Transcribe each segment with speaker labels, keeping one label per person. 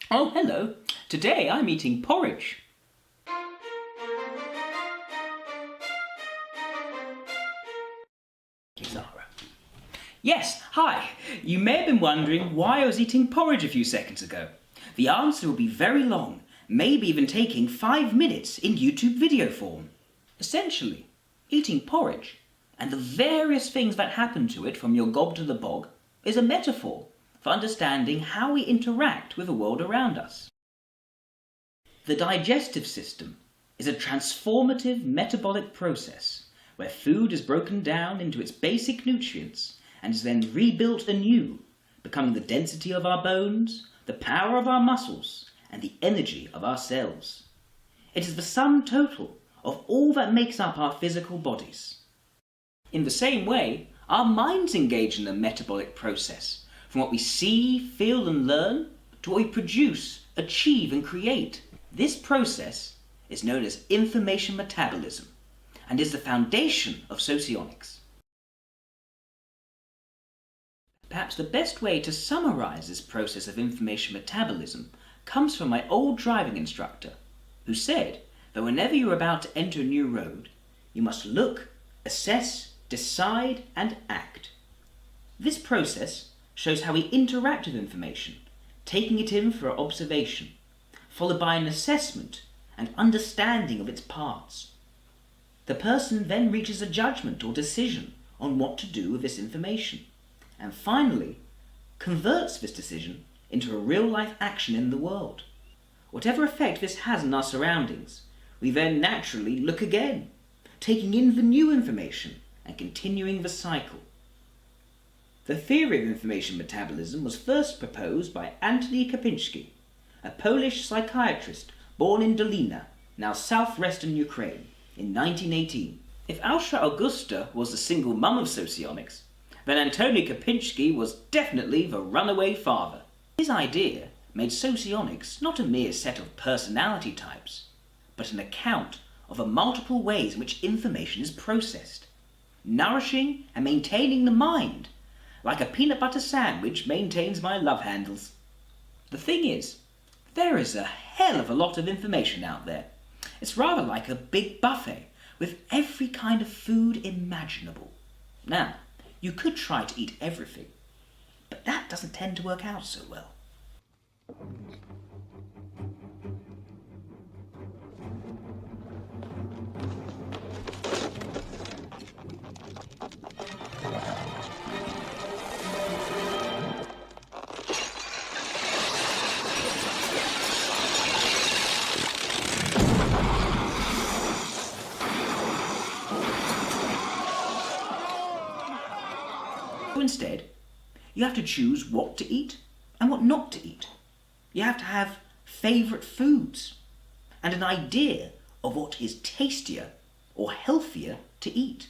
Speaker 1: Oh, hello. Today I'm eating porridge. Zara. Yes, hi. You may have been wondering why I was eating porridge a few seconds ago. The answer will be very long, maybe even taking 5 minutes in YouTube video form. Essentially, eating porridge and the various things that happen to it from your gob to the bog is a metaphor for understanding how we interact with the world around us. The digestive system is a transformative metabolic process where food is broken down into its basic nutrients and is then rebuilt anew, becoming the density of our bones, the power of our muscles, and the energy of our cells. It is the sum total of all that makes up our physical bodies. In the same way, our minds engage in the metabolic process, from what we see, feel and learn, to what we produce, achieve and create. This process is known as information metabolism and is the foundation of socionics. Perhaps the best way to summarize this process of information metabolism comes from my old driving instructor, who said that whenever you are about to enter a new road, you must look, assess, decide and act. This process shows how we interact with information, taking it in for observation, followed by an assessment and understanding of its parts. The person then reaches a judgment or decision on what to do with this information, and finally converts this decision into a real-life action in the world. Whatever effect this has on our surroundings, we then naturally look again, taking in the new information and continuing the cycle. The theory of information metabolism was first proposed by Antoni Kapinski, a Polish psychiatrist born in Dolina, now southwestern Ukraine, in 1918. If Austra Augusta was the single mum of socionics, then Antoni Kapinski was definitely the runaway father. His idea made socionics not a mere set of personality types, but an account of the multiple ways in which information is processed, nourishing and maintaining the mind, like a peanut butter sandwich maintains my love handles. The thing is, there is a hell of a lot of information out there. It's rather like a big buffet with every kind of food imaginable. Now, you could try to eat everything, but that doesn't tend to work out so well. Instead, you have to choose what to eat and what not to eat. You have to have favourite foods and an idea of what is tastier or healthier to eat.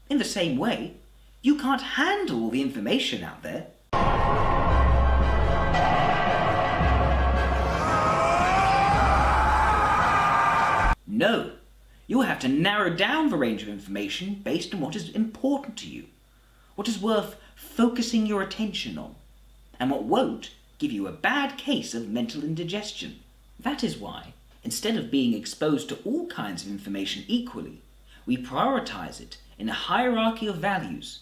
Speaker 1: In the same way, you can't handle all the information out there. No, you'll have to narrow down the range of information based on what is important to you, what is worth focusing your attention on, and what won't give you a bad case of mental indigestion. That is why, instead of being exposed to all kinds of information equally, we prioritize it in a hierarchy of values,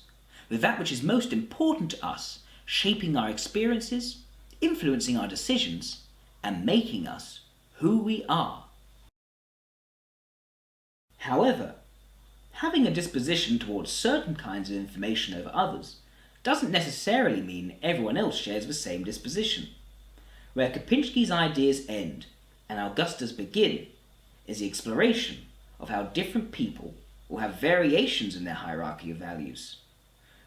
Speaker 1: with that which is most important to us shaping our experiences, influencing our decisions, and making us who we are. However, having a disposition towards certain kinds of information over others doesn't necessarily mean everyone else shares the same disposition. Where Kapinski's ideas end and Augusta's begin is the exploration of how different people will have variations in their hierarchy of values,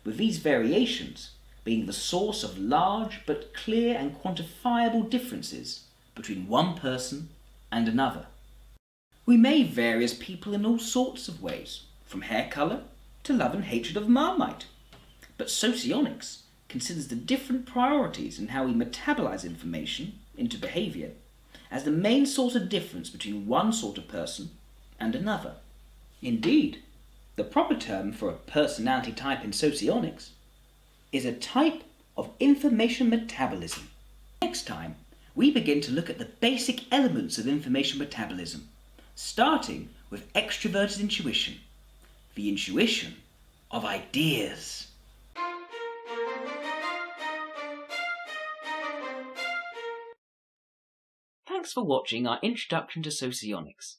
Speaker 1: with these variations being the source of large but clear and quantifiable differences between one person and another. We may vary as people in all sorts of ways, from hair colour to love and hatred of Marmite. But socionics considers the different priorities in how we metabolize information into behaviour as the main source of difference between one sort of person and another. Indeed, the proper term for a personality type in socionics is a type of information metabolism. Next time, we begin to look at the basic elements of information metabolism, starting with extroverted intuition, the intuition of ideas. Thanks for watching our introduction to Socionics.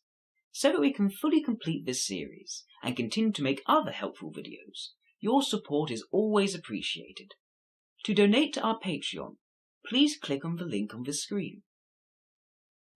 Speaker 1: So that we can fully complete this series and continue to make other helpful videos, your support is always appreciated. To donate to our Patreon, please click on the link on the screen.